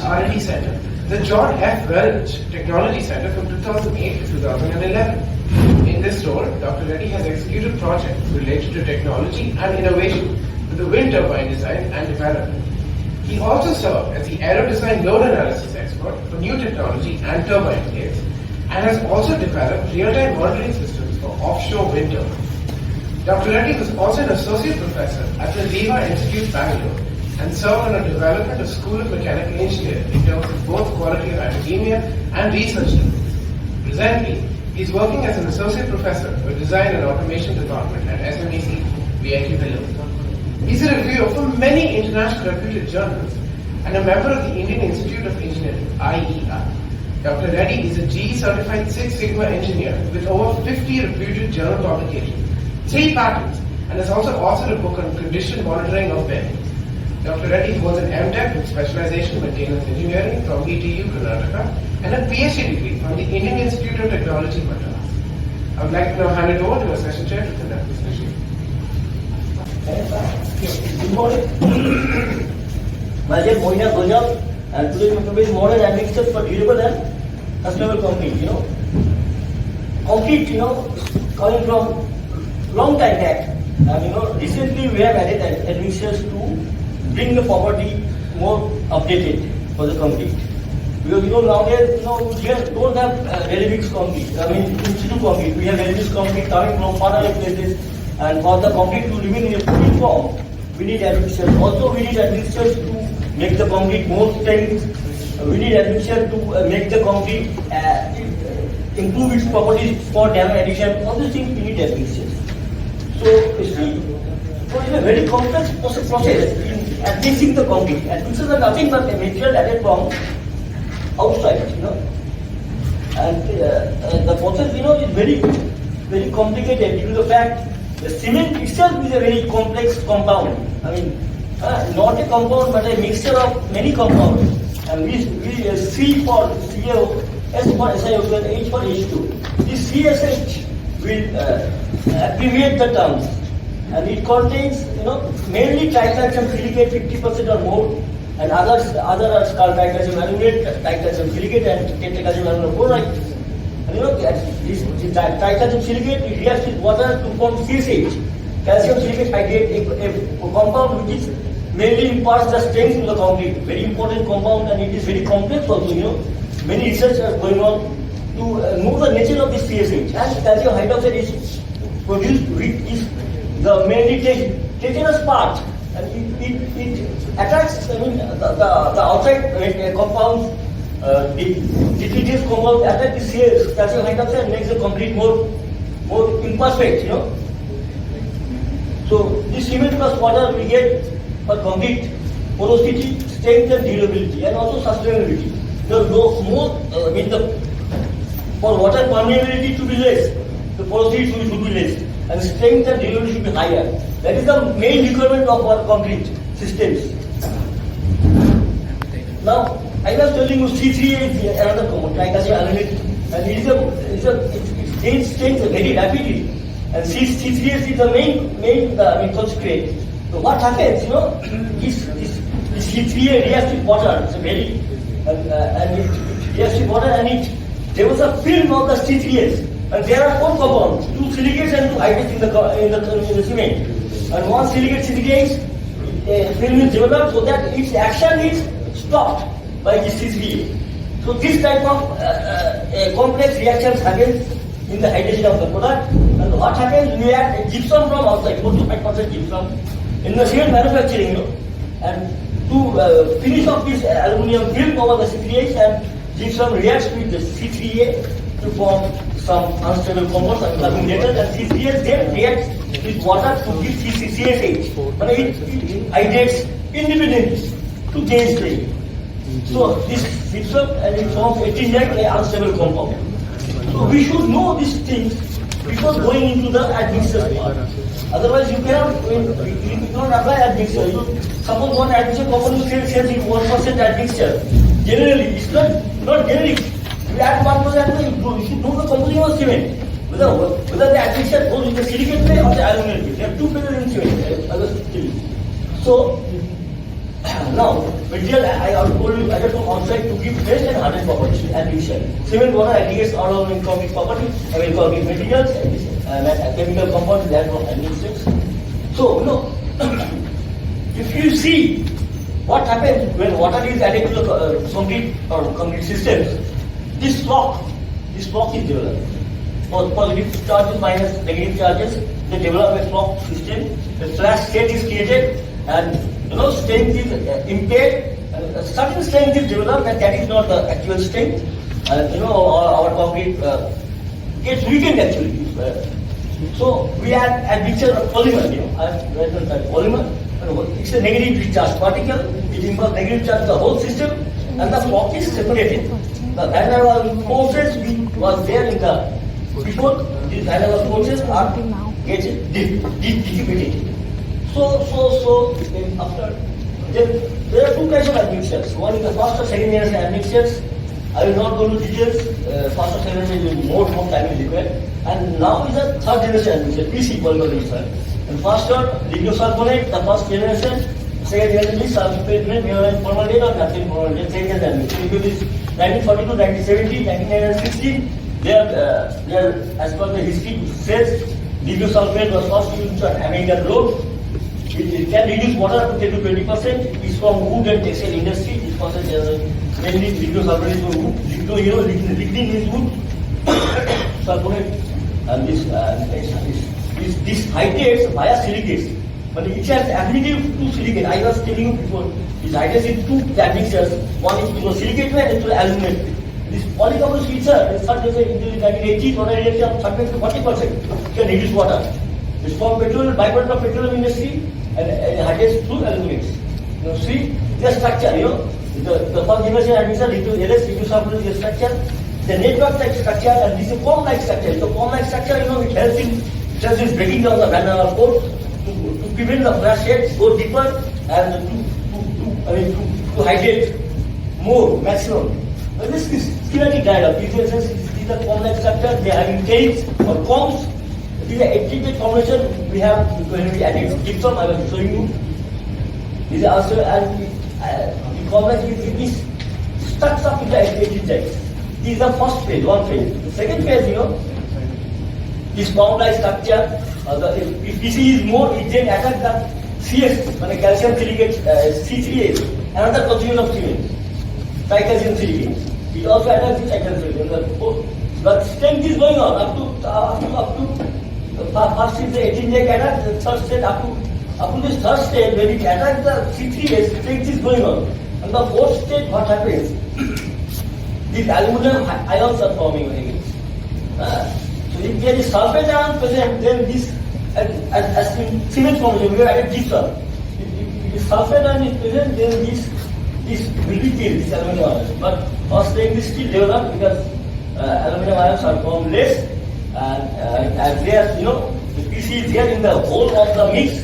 R&D Center, the John F. Welch Technology Center from 2008 to 2011. In this role, Dr. Reddy has executed projects related to technology and innovation with the wind turbine design and development. He also served as the aero design load analysis expert for new technology and turbine blades, and has also developed real-time monitoring systems for offshore wind turbines. Dr. Reddy was also an associate professor at the Viva Institute, Bangalore, and served on the development of School of Mechanical Engineering in terms of both quality of academia and research levels. Presently, he is working as an associate professor for Design and Automation Department at SMEC, Vellore. He is a reviewer for many international reputed journals and a member of the Indian Institute of Engineering, IEI. Dr. Reddy is a GE certified Six Sigma engineer with over 50 reputed journal publications, 3 patents, and has also authored a book on condition monitoring of bearings. Dr. Reddy holds an MTech with specialization in maintenance engineering from ETU, Karnataka, and a PhD degree from the Indian Institute of Technology, Madras. I would like to now hand it over to our session chair to conduct this session. Good morning. My name is Prof.Mainak, and today we will modern admixtures for durable and sustainable concrete. Concrete, coming from long time back, and recently we have added admixtures to bring the property more updated for the concrete. Because nowadays we don't have ready-mix concrete. In situ concrete, we have ready-mix concrete coming from far away places, and for the concrete to remain in a free form, we need admixtures. Also, we need admixtures to make the concrete more strength. We need admixture to make the concrete improve its properties for dam addition. All these things we need admixtures. So you see, it's a very complex process in admixing the concrete. Admixtures are nothing but a material added from outside, and the process, is very complicated due to the fact the cement itself is a very complex compound. Not a compound but a mixture of many compounds. And we C for CO, S for SiO2, and H for H2. This CSH will abbreviate the terms, and it contains, mainly tricalcium silicate 50% or more, and other are called tricalcium aluminate, tricalcium silicate, and tetracalcium aluminum chloride. And this tricalcium silicate it reacts with water to form CSH. Calcium silicate hydrate, a compound which is mainly imparts the strength to the concrete. Very important compound, and it is very complex also. Many research are going on to know the nature of this CSH. And calcium hydroxide is produced, is the mainly tetanus part, and it attacks. The outside compounds, the detritus compounds attack the calcium hydroxide and makes the concrete more imperfect. So this cement plus water we get for concrete porosity, strength and durability, and also sustainability. For water permeability to be less, the porosity should be less, and strength and durability should be higher. That is the main requirement of our concrete systems. Now, I was telling you C3A is another compound, tricalcium aluminate, and it gains strength very rapidly. And C3S is the main concentrate. So what happens, this C3A reacts with water. It's a very and it reacts with water, and there was a film of the C3S, and there are 4 compounds, 2 silicates and 2 hydrates in the cement. And one silicate silicates, film is developed so that its action is stopped by the C3A. So this type of complex reactions happens in the hydration of the product. And what happens, we add gypsum from outside, 4 to 5% gypsum in the cement manufacturing, and to finish off this aluminium film over the C3H, and gypsum reacts with the C3A to form some unstable compounds like aluminated, and C3H then reacts with water to give CSH. But it hydrates independently to gain strength. So this gypsum, and it forms 18 like an unstable compound. So we should know these things before going into the admixture part. Otherwise, you cannot apply admixture. Suppose one admixture company says 1% admixture. Generally, it's not generic. You add 1%, you should know the composition of cement. Whether the admixture goes in the silicate way or the aluminum way. There are 2 phases in cement. So Now, material, I told you, I just on site to give best and hardest properties and addition. Cement, water, aggregates are all in concrete property, I mean concrete materials, chemical compounds, that from admixtures. So, if you see what happens when water is added to the concrete or concrete systems, this block is developed. For positive charges minus negative charges, they develop a block system. The flash state is created, and strength is impaired. Certain strength is developed, and that is not the actual strength. Our concrete gets weakened actually. So we add admixture of polymer. I've written that polymer. It's a negative charge particle. It involves negative charge the whole system, and the block is separated. The van der Waals forces was there in the before. These van der Waals forces are get dissipated. So after there are two kinds of admixtures. One is the first or second generation admixtures. I will not go into details. First or second generation more time is required. And now is the third generation admixture, PC polymer mixture. And first one, lignosulfonate, the first generation. Second generation is sulfate, formaldehyde or naphthalene formaldehyde. Second generation admixture. It is 1942, 1970, 1960. They are as per the history says, lignosulfonate was first used on American road. It can reduce water up to 10 to 20%. It is from wood and textile industry. This process mainly lignosulfonate is from wood. Lignin is wood. Sulfonate and this hydrates via silicates. But it has ability to silicate. I was telling you before, this hydrates in two admixtures. One is to silicate and to aluminate. This polycarbonate feature is such as in the 1980s water reduction of 30 to 40% can reduce water. It's from petroleum, byproduct of petroleum industry and hydrates through aluminates. See the structure, the first generation admixture LS lignosulfonate is the structure. The network-like structure and this is a comb-like structure. The comb-like structure, it helps in breaking down the van der Waals core to prevent the flash heads go deeper and to hydrate more maximum. But this is schematic diagram. These are comb-like structure. They are having tails or combs. These are extended combination. We have when we added gypsum. I was showing you. These are also and the comb-like is stuck up in the extended. This is the first phase, one phase. The second phase, is comb-like structure. If PC is more, it then attacks the CS, calcium silicate, C3A, another constituent of cement, tricalcium silicate. It also attacks the tricalcium silicate. But strength is going on up to first is the 18-day attack, the third state up to this third state when it attacks the C3A, strength is going on. And the fourth state, what happens? These aluminum ions are forming again. So if there is sulfate ion present, then this, as in cement formation, we have added gypsum. If sulfate ion is present, then this will be killed, this aluminum ions. But first thing is still developed because aluminum ions are formed less, and as they are, the PC is there in the whole of the mix.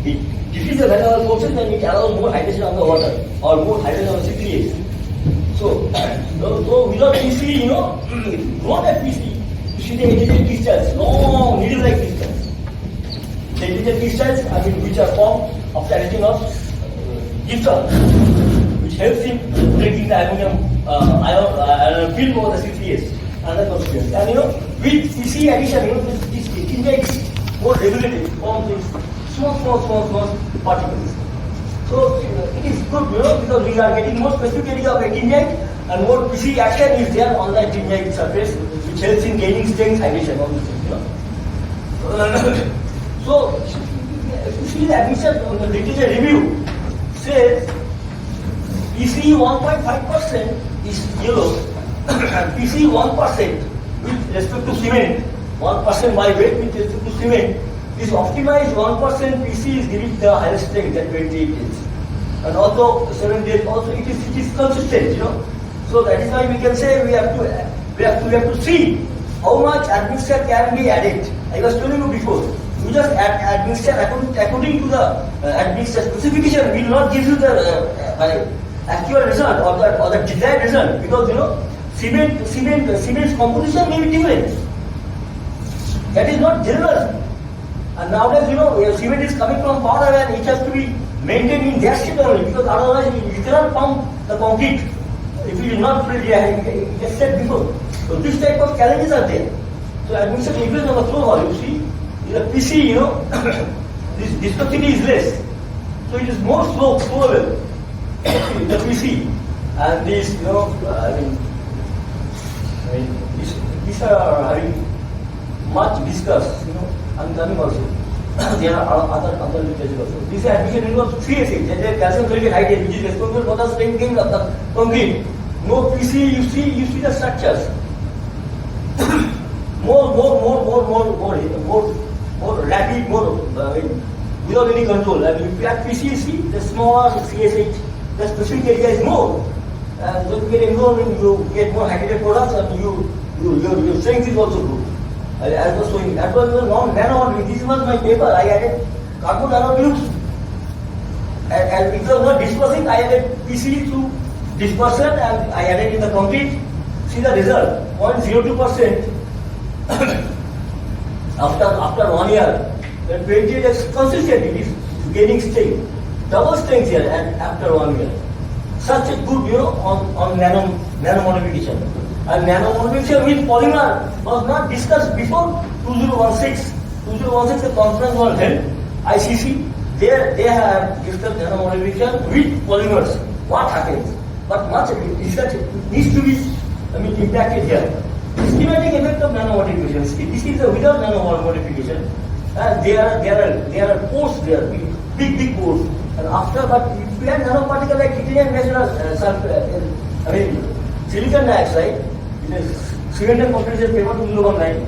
It defeats the van der Waals forces and it allows more hydration of the water or more hydration of the C3H. So without PC, not at PC, you see the edited crystals, long needle-like crystals. The edited crystals, which are formed after addition of gypsum, which helps in breaking the aluminum ion film over the C3S. Another consequence. And with PC addition, this index more regulated, forms these small particles. So it is good, because we are getting more specific area of 18 jet and more PC action is there on the 18 jet surface, which helps in gaining strength hydration on the thing. So if you see the admission on the literature review says PC 1.5% is yellow and PC 1% with respect to cement, 1% by weight with respect to cement. This optimized 1% PC is giving the highest strength at 28 days. And also 7 days also it is consistent, So that is why we can say we have to see how much admixture can be added. I was telling you before. You just add admixture according to the admixture specification will not give you the actual result or the desired result, because cement's composition may be different. That is not general. And nowadays, cement is coming from far away and it has to be maintain in their state only, because otherwise you cannot pump the concrete if it is not filled. It is said before. So this type of challenges are there. So admission increase on the flow hall, you see, in the PC, this viscosity is less. So it is more flowable in the PC. And these, these are having much viscous, and coming also. There are other limitations also. This admission involves 3 there calcium chloride hydrate, which is responsible for the strengthening of the concrete. No PC, you see the structures. more rapid, without any control. If you have PC, the small CSH, the specific area is more. And when you get enrollment, you get more hydrated products, and your strength is also good. As was showing, that was the nano. This was my paper. I added carbon nanotubes, and it was not dispersing. I added PC to dispersion, and I added in the concrete. See the result, 0.02%. after 1 year, when 20 is consistent, it is gaining strength, double strength here, and after 1 year. Such a good, on nano modification. And nano modification with polymer was not discussed before 2016. 2016, the conference was held, ICC. There they have discussed nano modification with polymers. What happens? But much research needs to be impacted here. Schematic effect of nano modification. This is without nano modification. And there are pores there, big pores. And after, but if we have nanoparticle like titanium silicon dioxide, in a cement and concrete paper 2019,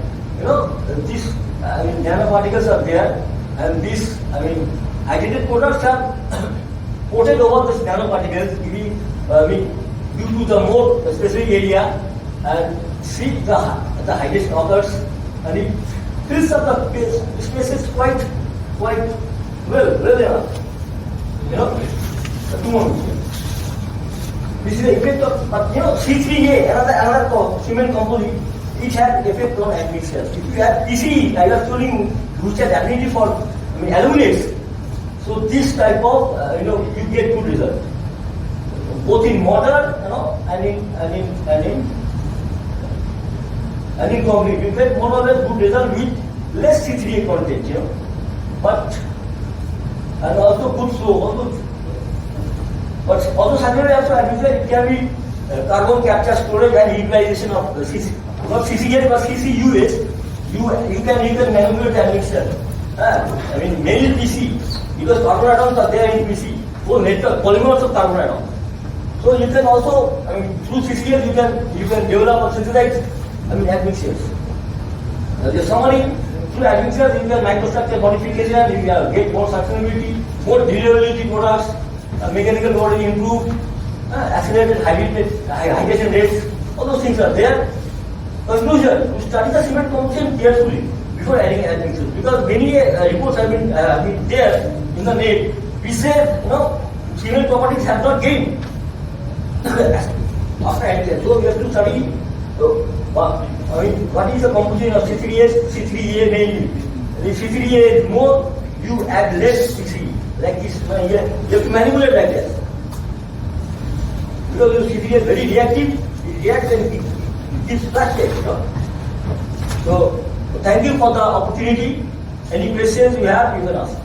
these nanoparticles are there, and these hydrated products are coated over this nanoparticles, due to the more specific area, and see the hydration occurs, and it fills up the spaces quite well enough. This is the effect of, but C3A, another cement composite, which has effect on admixtures. If you have PCE, I was telling you, which has ability for aluminates. So this type of, you get good result, both in mortar, and in concrete. You get more or less good result with less C3A content, but and also good flow. But also secondly, also it can be carbon capture, storage, and utilization of CC. Not CCA but CCUH. You can manipulate the admixture. Mainly PC, because carbon atoms are there in PC. Whole network polymers of carbon atoms. So you can also, through CCA you can develop or synthesize admixtures. The summary, through admixtures you can microstructure modification, you get more sustainability, more durability products, mechanical loading improved, accelerated hydration rates, all those things are there. Conclusion, we study the cement composition carefully before adding admixtures, because many reports have been there in the net. We say, cement properties have not gained after admixtures. So we have to study what is the composition of C3A mainly. If C3A is more, you add less CC. Like this, you have to manipulate like that. Because your CCA is very reactive, it reacts and it gives plastic. So, thank you for the opportunity. Any questions you have, you can ask.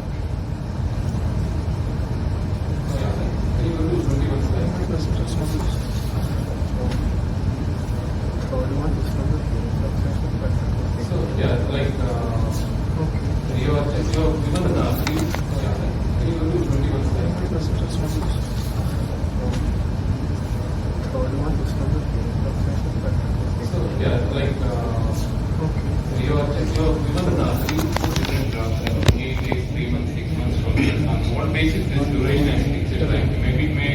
What basis this duration actually is like? Maybe it may,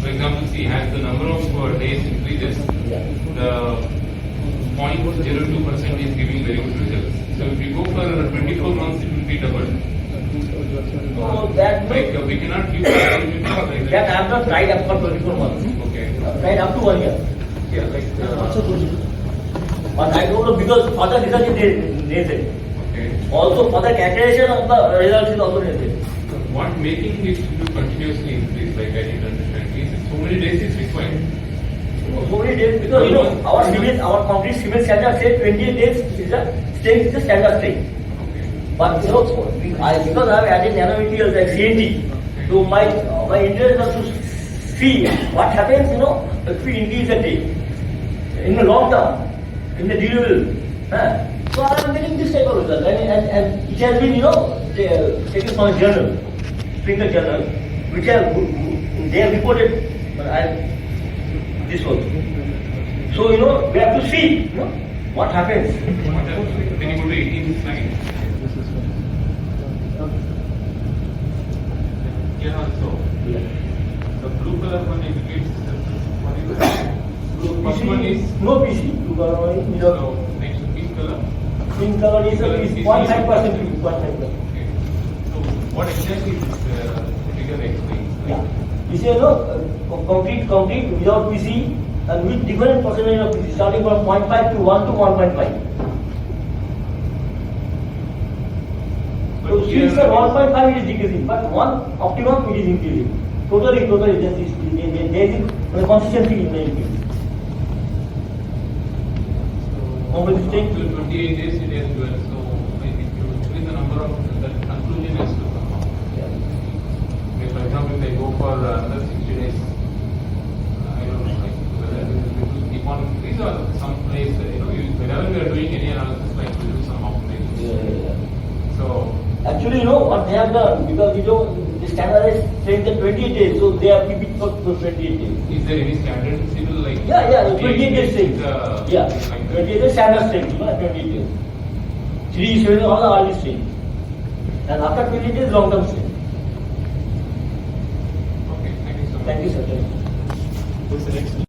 for example, see, as the number of days increases, the 0.02% is giving very good results. So if we go for 24 months, it will be doubled. So that we cannot keep that. That I have not tried up for 24 months. Okay. Tried up to 1 year. Yeah, but I don't know, because further result is needed. Okay. Also further calculation of the results is also needed. what making it to continuously increase, like I didn't understand. Is it so many days is required? So many days, because our concrete cement standard says 28 days is the strength, is the standard strength. But because I have added nanomaterials like CNT, so my interest was to see what happens, if we increase the day in the long term, in the durable. So I am getting this type of result, and it has been, taken from a journal, Springer journal, which they have reported this one. So we have to see, what happens. What happens? Can you go to 18th slide? Here also, the blue color one indicates what is it? First one is no PC. Blue color one is so next to pink color. Pink color is 0.5%. Okay. So what exactly is this figure explains? Yeah. You see, concrete without PC and with different percentage of PC, starting from 0.5 to 1 to 1.5. So since the 1.5 it is decreasing, but optimum it is increasing. Totally, there is a consistency in the increase. So up to 28 days it has well. So if you increase the number of that conclusion has to come out. Okay, for example, if they go for another 60 days, I don't know, like whether it will keep on increase or some place, whenever we are doing any analysis, like we do some optimization. So actually, what they have done, because the standard is saying that 28 days, so they are keeping for 28 days. is there any standard civil like? Yeah, 28 days saying. Yeah, like 28 days standard saying, 28 days. 3 7 all the early saying. And after 28 days, long term saying. Okay, thank you so much. Thank you, sir. What's the next one?